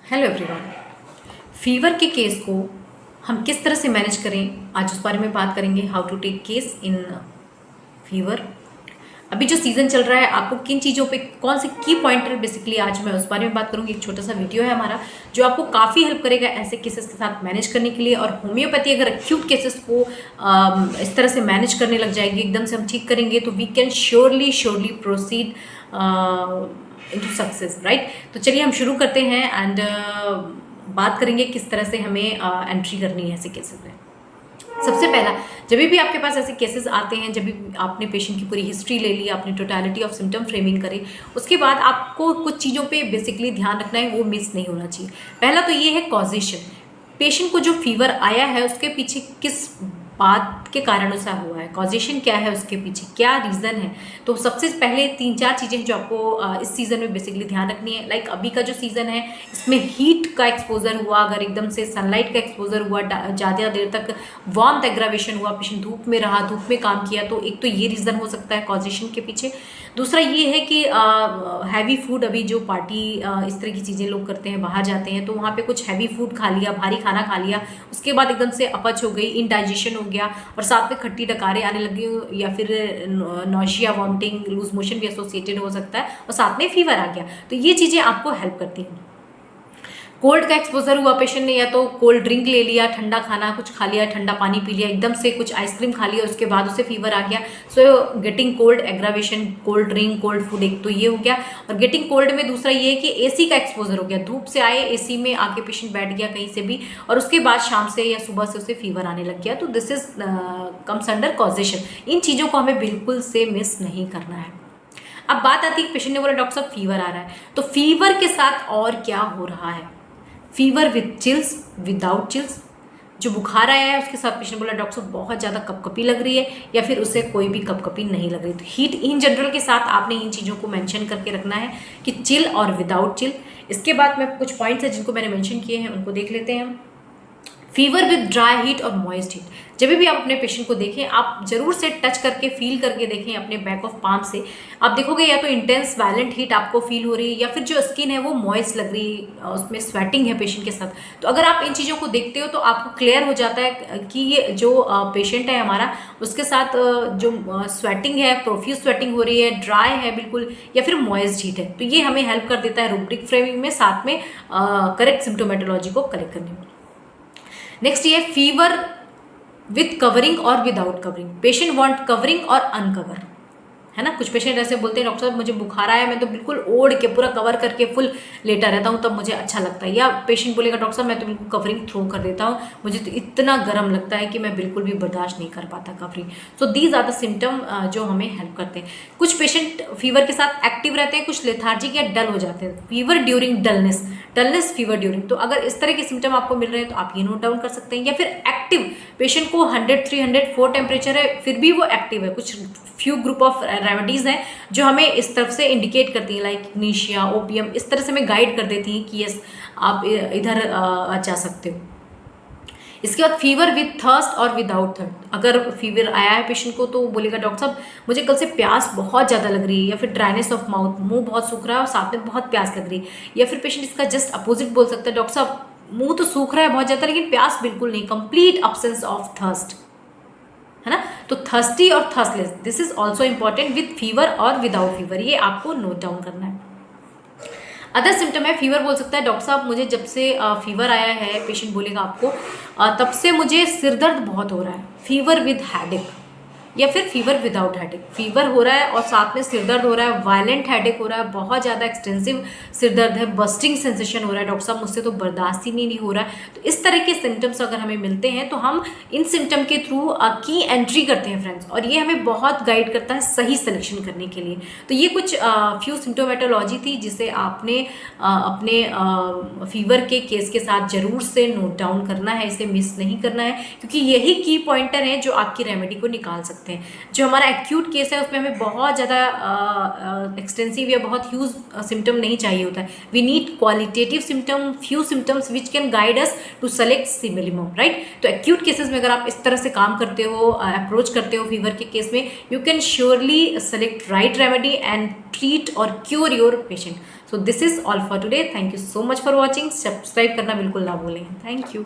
Hello everyone. Fever के case को हम किस तरह से मैनेज करें, आज उस बारे में बात करेंगे। How to take case in fever. अभी जो सीज़न चल रहा है, आपको किन चीज़ों पे कौन से की पॉइंटर बेसिकली आज मैं उस बारे में बात करूंगी। एक छोटा सा वीडियो है हमारा जो आपको काफ़ी हेल्प करेगा ऐसे केसेस के साथ मैनेज करने के लिए। और होम्योपैथी अगर एक्यूट केसेस को इस तरह से मैनेज करने लग जाएगी, एकदम से हम ठीक करेंगे, तो we can surely proceed into success, right. तो चलिए हम शुरू करते हैं एंड बात करेंगे किस तरह से हमें एंट्री करनी है ऐसे केसेस में। सबसे पहला, जब भी आपके पास ऐसे केसेस आते हैं, जब भी आपने पेशेंट की पूरी हिस्ट्री ले ली, आपने टोटलिटी ऑफ सिम्टम फ्रेमिंग करे, उसके बाद आपको कुछ चीज़ों पे बेसिकली ध्यान रखना है, वो मिस नहीं होना चाहिए। पहला तो ये है कॉजेशन। पेशेंट को जो फीवर आया है उसके पीछे किस बात के कारण ऐसा हुआ है, कॉजेशन क्या है, उसके पीछे क्या रीज़न है। तो सबसे पहले 3-4 चीज़ें जो आपको इस सीज़न में बेसिकली ध्यान रखनी है। लाइक अभी का जो सीज़न है इसमें हीट का एक्सपोजर हुआ, अगर एकदम से सनलाइट का एक्सपोजर हुआ, ज़्यादा देर तक वार्मथ एग्रावेशन हुआ, पेशेंट धूप में रहा, धूप में काम किया, तो एक तो ये रीज़न हो सकता है कॉजेशन के पीछे। दूसरा ये है कि हैवी फूड, अभी जो पार्टी इस तरह की चीज़ें लोग करते हैं, बाहर जाते हैं, तो वहाँ पे कुछ हैवी फूड खा लिया, भारी खाना खा लिया, उसके बाद एकदम से अपच हो गई, इनडाइजेशन हो गया, और साथ में खट्टी डकारें आने लगी, या फिर नौशिया, वॉमिटिंग, लूज मोशन भी एसोसिएटेड हो सकता है, और साथ में फीवर आ गया। तो ये चीज़ें आपको हेल्प करती हैं। कोल्ड का एक्सपोजर हुआ पेशेंट ने, या तो कोल्ड ड्रिंक ले लिया, ठंडा खाना कुछ खा लिया, ठंडा पानी पी लिया, एकदम से कुछ आइसक्रीम खा लिया, उसके बाद उसे फीवर आ गया। So getting cold, aggravation, cold drink, cold food, एक तो ये हो गया। और गेटिंग कोल्ड में दूसरा ये है कि एसी का एक्सपोजर हो गया, धूप से आए, एसी में आके पेशेंट बैठ गया कहीं से भी, और उसके बाद शाम से या सुबह से उसे फीवर आने लग गया। तो this is comes under causation. इन चीज़ों को हमें बिल्कुल से मिस नहीं करना है। अब बात आती है, पेशेंट ने बोला डॉक्टर साहब फीवर आ रहा है, तो फीवर के साथ और क्या हो रहा है। Fever with chills, without chills. जो बुखार आया है उसके साथ पेशेंट बोला डॉक्टर साहब बहुत ज़्यादा कपकपी लग रही है, या फिर उसे कोई भी कपकपी नहीं लग रही। तो हीट इन जनरल के साथ आपने इन चीज़ों को मेंशन करके रखना है कि चिल और विदाउट चिल। इसके बाद में कुछ पॉइंट्स हैं जिनको मैंने मेंशन किए हैं, उनको देख लेते हैं। फीवर विद ड्राई हीट और मॉइस्ट हीट। जब भी आप अपने पेशेंट को देखें, आप जरूर से टच करके फील करके देखें अपने बैक ऑफ पाम से। आप देखोगे या तो इंटेंस वायलेंट हीट आपको फील हो रही है, या फिर जो स्किन है वो मॉइस्ट लग रही है, उसमें स्वेटिंग है पेशेंट के साथ। तो अगर आप इन चीज़ों को देखते हो तो आपको क्लियर हो जाता है कि ये जो पेशेंट है हमारा, उसके साथ जो स्वेटिंग है, प्रोफ्यूज स्वेटिंग हो रही है, ड्राई है बिल्कुल, या फिर मॉइस्ट हीट है। तो ये हमें हेल्प कर देता है रूब्रिक फ्रेमिंग में, साथ में करेक्ट सिम्टोमेटोलॉजी को करेक्ट करने में। नेक्स्ट ये फीवर विथ कवरिंग और without covering. Patient want covering और अनकवर, है ना। कुछ पेशेंट ऐसे बोलते हैं डॉक्टर साहब मुझे बुखार आया, मैं तो बिल्कुल ओढ़ के पूरा कवर करके फुल लेटा रहता हूँ, तब मुझे अच्छा लगता है। या पेशेंट बोलेगा डॉक्टर साहब मैं तो बिल्कुल कवरिंग थ्रो कर देता हूँ, मुझे तो इतना गर्म लगता है कि मैं बिल्कुल भी बर्दाश्त नहीं कर पाता covering. So these are the symptom जो हमें हेल्प करते हैं। कुछ पेशेंट फीवर के साथ एक्टिव रहते हैं, कुछ लेथार्जिक या डल हो जाते हैं। Fever during dullness, dullness fever during. तो अगर इस तरह के सिम्टम आपको मिल रहे हैं तो आप ये नोट डाउन कर सकते हैं। या फिर एक्टिव पेशेंट को 100, 300, 4 टेम्परेचर है, फिर भी वो एक्टिव है। कुछ फ्यू ग्रुप ऑफ रेमेडीज हैं जो हमें इस तरफ से इंडिकेट करती हैं, लाइक नीशिया, ओपियम, इस तरह से हमें गाइड कर देती हैं कि यस आप इधर जा सकते हो। इसके बाद फीवर विद थर्स्ट और विदाउट थर्स्ट। अगर फीवर आया है पेशेंट को तो बोलेगा डॉक्टर साहब मुझे कल से प्यास बहुत ज़्यादा लग रही है, या फिर ड्राइनेस ऑफ माउथ, मुंह बहुत सूख रहा है और साथ में बहुत प्यास लग रही है। या फिर पेशेंट इसका जस्ट अपोजिट बोल सकता है डॉक्टर साहब मुंह तो सूख रहा है बहुत ज़्यादा लेकिन प्यास बिल्कुल नहीं, कंप्लीट अब्सेंस ऑफ थर्स्ट, है ना। तो थर्स्टी और thirstless, this is also important with fever और विदाउट फीवर, ये आपको नोट डाउन करना है। अदर सिम्टम है, फीवर बोल सकता है डॉक्टर साहब मुझे जब से फीवर आया है, पेशेंट बोलेगा आपको तब से मुझे सिरदर्द बहुत हो रहा है। फीवर विद हेडेक, या फिर फीवर विदाउट हेडेक। फीवर हो रहा है और साथ में सिरदर्द हो रहा है, वायलेंट हेडेक हो रहा है, बहुत ज़्यादा एक्सटेंसिव सिरदर्द है, बस्टिंग सेंसेशन हो रहा है, डॉक्टर साहब मुझसे तो बर्दाश्त ही नहीं हो रहा है। तो इस तरह के सिम्टम्स अगर हमें मिलते हैं तो हम इन सिम्टम के थ्रू की एंट्री करते हैं फ्रेंड्स, और ये हमें बहुत गाइड करता है सही सिलेक्शन करने के लिए। तो ये कुछ फ्यू सिम्टोमेटोलॉजी थी जिसे आपने अपने फीवर के केस के साथ जरूर से नोट डाउन करना है, इसे मिस नहीं करना है, क्योंकि यही की पॉइंटर हैं जो आपकी रेमेडी को निकाल सकते हैं। जो हमारा एक्यूट केस है उसमें हमें बहुत ज़्यादा एक्सटेंसिव या बहुत ह्यूज सिम्टम नहीं चाहिए होता है। We need qualitative symptom, few symptoms which can guide us to select simillimum, right. तो एक्यूट केसेस में अगर आप इस तरह से काम करते हो, अप्रोच करते हो फीवर के केस में, you can surely select right remedy and treat और cure your patient. So this is all for today. Thank you so much for watching. Subscribe करना बिल्कुल ना भूलें। Thank you.